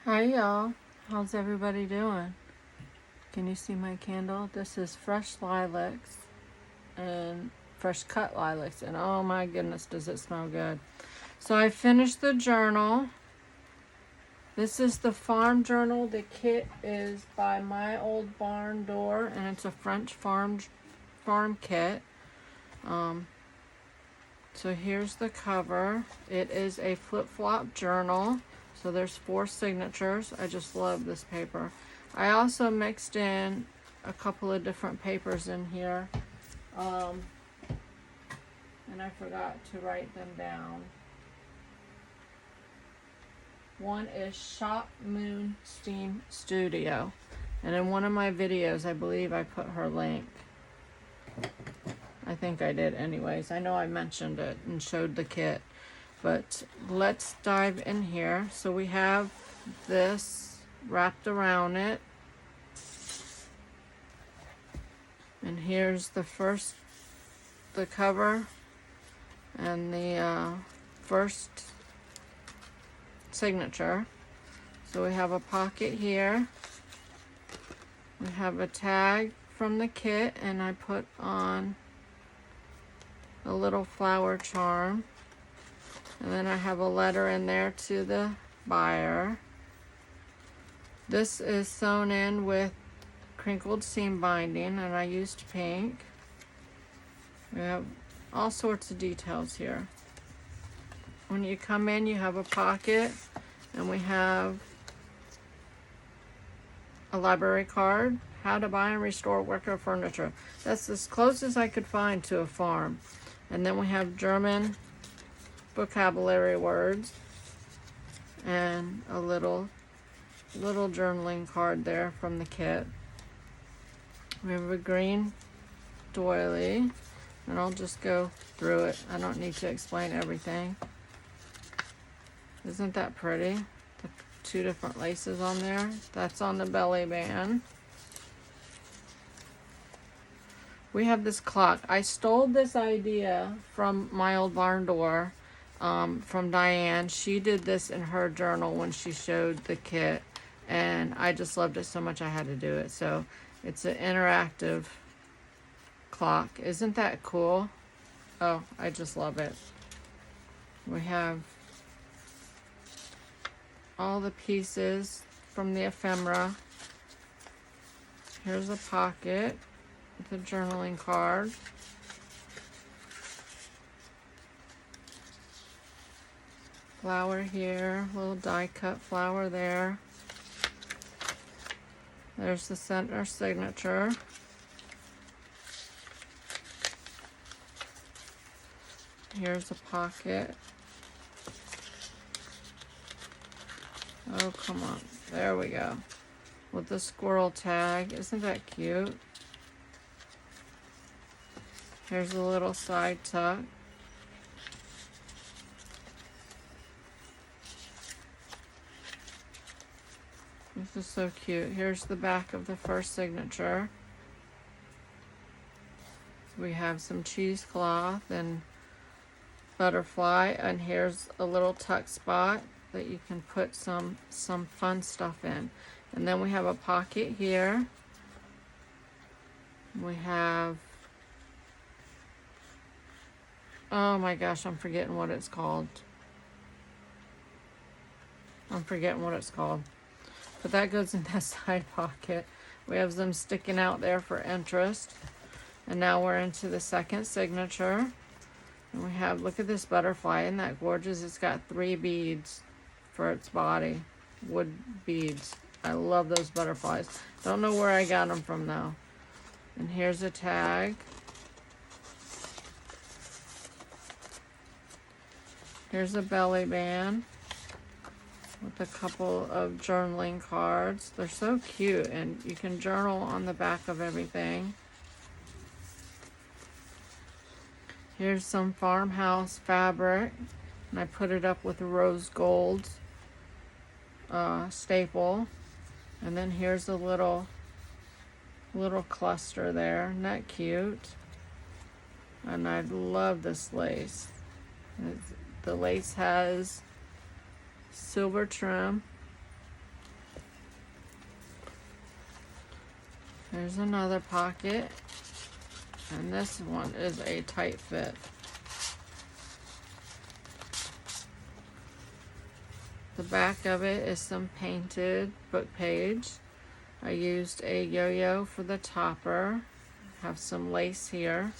Hi y'all, how's everybody doing? Can you see my candle? This is fresh lilacs and fresh cut lilacs, and oh my goodness, does it smell good. So I finished the journal. This is the farm journal. The kit is by My Old Barn Door, and it's a French farm kit. So here's the cover. It is a flip-flop journal. So there's 4 signatures. I just love this paper. I also mixed in a couple of different papers in here. And I forgot to write them down. One is Shop Moon Steam Studio. And in one of my videos, I believe I put her link. I think I did anyways. I know I mentioned it and showed the kit. But let's dive in here. So we have this wrapped around it. And here's the cover and the first signature. So we have a pocket here. We have a tag from the kit, and I put on a little flower charm. And then I have a letter in there to the buyer. This is sewn in with crinkled seam binding, and I used pink. We have all sorts of details here. When you come in, you have a pocket, and we have a library card, how to buy and restore wicker furniture. That's as close as I could find to a farm. And then we have German vocabulary words and a little journaling card there from the kit. We have a green doily, and I'll just go through it. I don't need to explain everything. Isn't that pretty? The 2 different laces on there. That's on the belly band. We have this clock. I stole this idea from My Old Barn Door, from Diane. She did this in her journal when she showed the kit, and I just loved it so much I had to do it. So it's an interactive clock. Isn't that cool? Oh, I just love it. We have all the pieces from the ephemera. Here's a pocket with a journaling card. Flower here, little die cut flower there. There's the center signature. Here's a pocket. Oh, come on. There we go. With the squirrel tag. Isn't that cute? Here's a little side tuck. This is so cute. Here's the back of the first signature. We have some cheesecloth and butterfly, and here's a little tuck spot that you can put some fun stuff in. And then we have a pocket here. We have, oh my gosh, I'm forgetting what it's called. But that goes in that side pocket. We have them sticking out there for interest. And now we're into the second signature. And we have, look at this butterfly. Isn't that gorgeous? It's got 3 beads for its body. Wood beads. I love those butterflies. Don't know where I got them from though. And here's a tag. Here's a belly band with a couple of journaling cards. They're so cute, and you can journal on the back of everything. Here's some farmhouse fabric, and I put it up with a rose gold staple. And then here's a little cluster there. Isn't that cute? And I love this lace. The lace has silver trim There's another pocket, and this one is a tight fit. The back of it is some painted book page. I used a yo-yo for the topper. Have some lace here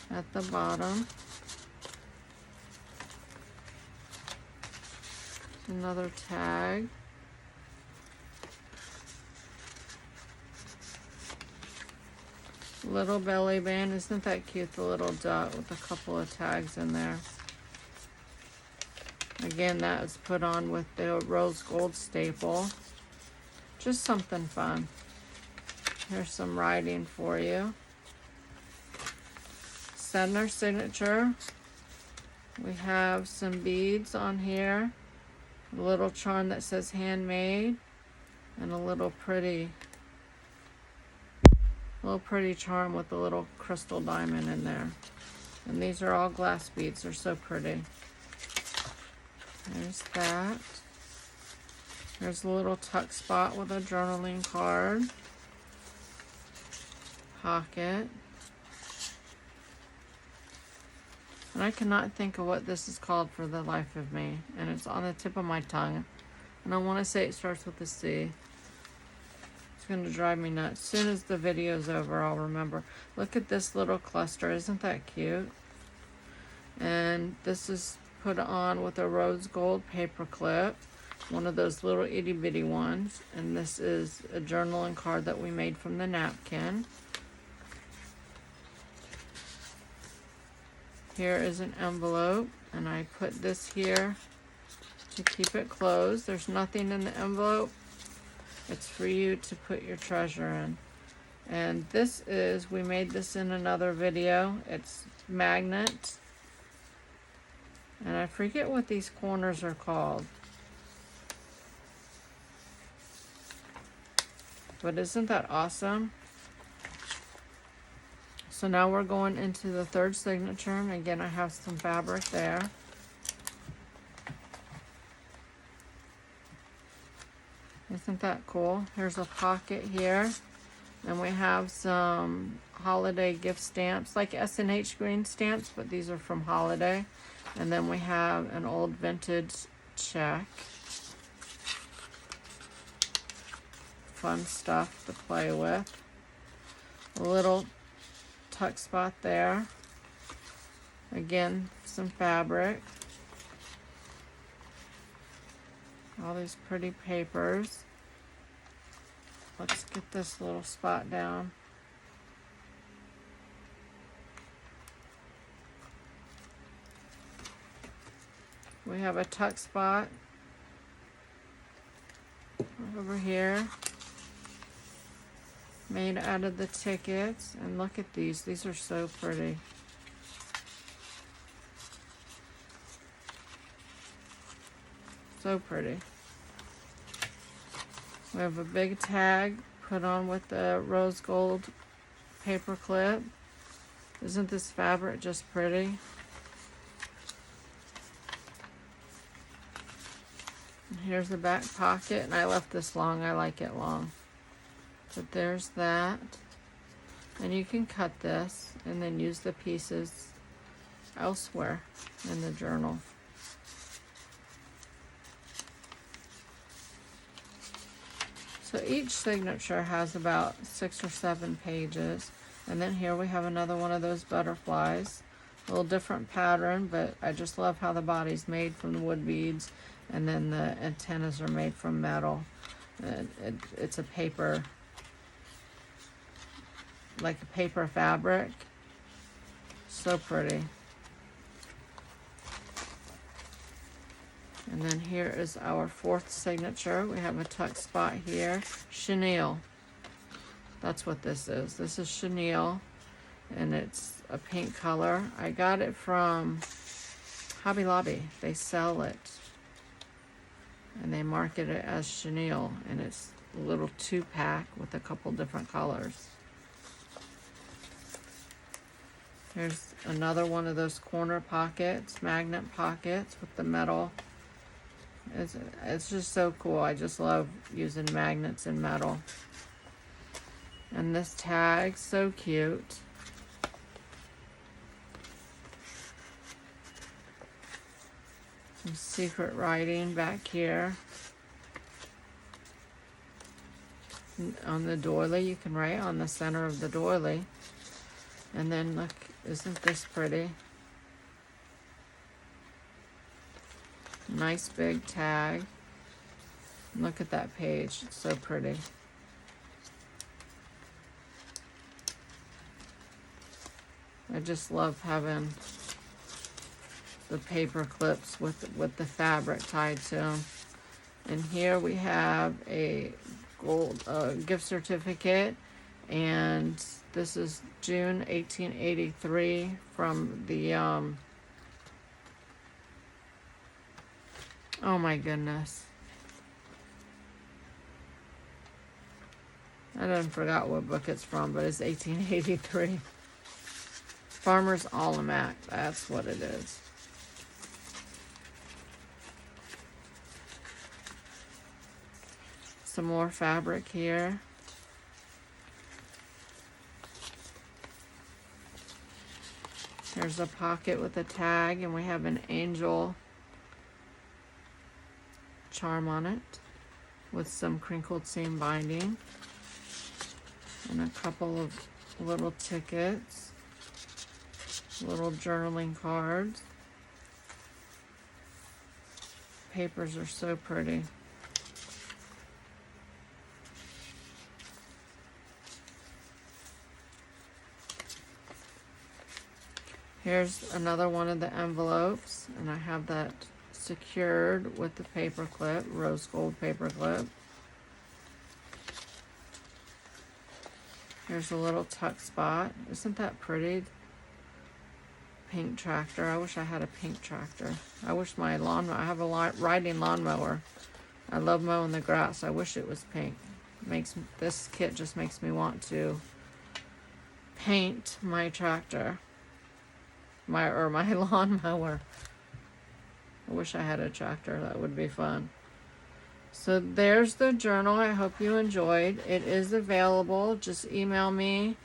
at the bottom. Another tag. Little belly band. Isn't that cute? The little dot with a couple of tags in there. Again, that was put on with the rose gold staple. Just something fun. Here's some writing for you. Center signature. We have some beads on here. A little charm that says handmade. And a little pretty charm with a little crystal diamond in there. And these are all glass beads. They're so pretty. There's that. There's a little tuck spot with a journaling card. Pocket. And I cannot think of what this is called for the life of me. And it's on the tip of my tongue. And I want to say it starts with a C. It's going to drive me nuts. As soon as the video's over, I'll remember. Look at this little cluster. Isn't that cute? And this is put on with a rose gold paper clip. One of those little itty bitty ones. And this is a journaling card that we made from the napkin. Here is an envelope, and I put this here to keep it closed. There's nothing in the envelope. It's for you to put your treasure in. And this is, we made this in another video. It's magnet. And I forget what these corners are called. But isn't that awesome? So now we're going into the third signature. And again, I have some fabric there. Isn't that cool? Here's a pocket here. And we have some holiday gift stamps, like S&H green stamps, but these are from Holiday. And then we have an old vintage check. Fun stuff to play with. A little tuck spot there. Again, some fabric. All these pretty papers. Let's get this little spot down. We have a tuck spot over here, made out of the tickets. And look at these. These are so pretty. So pretty. We have a big tag put on with the rose gold paper clip. Isn't this fabric just pretty? And here's the back pocket, and I left this long. I like it long. But there's that. And you can cut this and then use the pieces elsewhere in the journal. So each signature has about 6 or 7 pages. And then here we have another one of those butterflies. A little different pattern, but I just love how the body's made from the wood beads. And then the antennas are made from metal. It's a paper, like a paper fabric. So pretty. And then here is our fourth signature. We have a tuck spot here. Chenille. That's what this is. This is chenille, and it's a pink color. I got it from Hobby Lobby. They sell it, and they market it as chenille, and it's a little 2-pack with a couple different colors. Here's another one of those corner pockets, magnet pockets with the metal. It's just so cool. I just love using magnets and metal. And this tag, so cute. Some secret writing back here. On the doily, you can write on the center of the doily. And then look, isn't this pretty? Nice big tag. Look at that page, it's so pretty. I just love having the paper clips with the fabric tied to them. And here we have a gold gift certificate, and this is June 1883 from the oh my goodness, I done forgot what book it's from, but it's 1883. Farmer's Almanac, that's what it is. Some more fabric here. There's a pocket with a tag, and we have an angel charm on it with some crinkled seam binding and a couple of little tickets, little journaling cards. Papers are so pretty. Here's another one of the envelopes, and I have that secured with the paper clip, rose gold paper clip. Here's a little tuck spot. Isn't that pretty? Pink tractor. I wish I had a pink tractor. I wish my lawnmower, I have a riding lawnmower. I love mowing the grass. I wish it was pink. This kit just makes me want to paint my tractor. My lawnmower. I wish I had a tractor. That would be fun. So there's the journal. I hope you enjoyed. It is available. Just email me,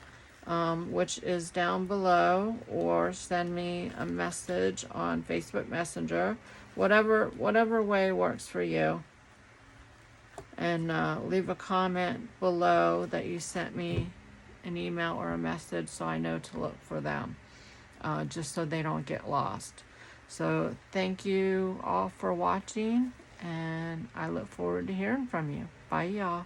which is down below, or send me a message on Facebook Messenger. Whatever way works for you. And leave a comment below that you sent me an email or a message so I know to look for them. Just so they don't get lost. So thank you all for watching, and I look forward to hearing from you. Bye, y'all.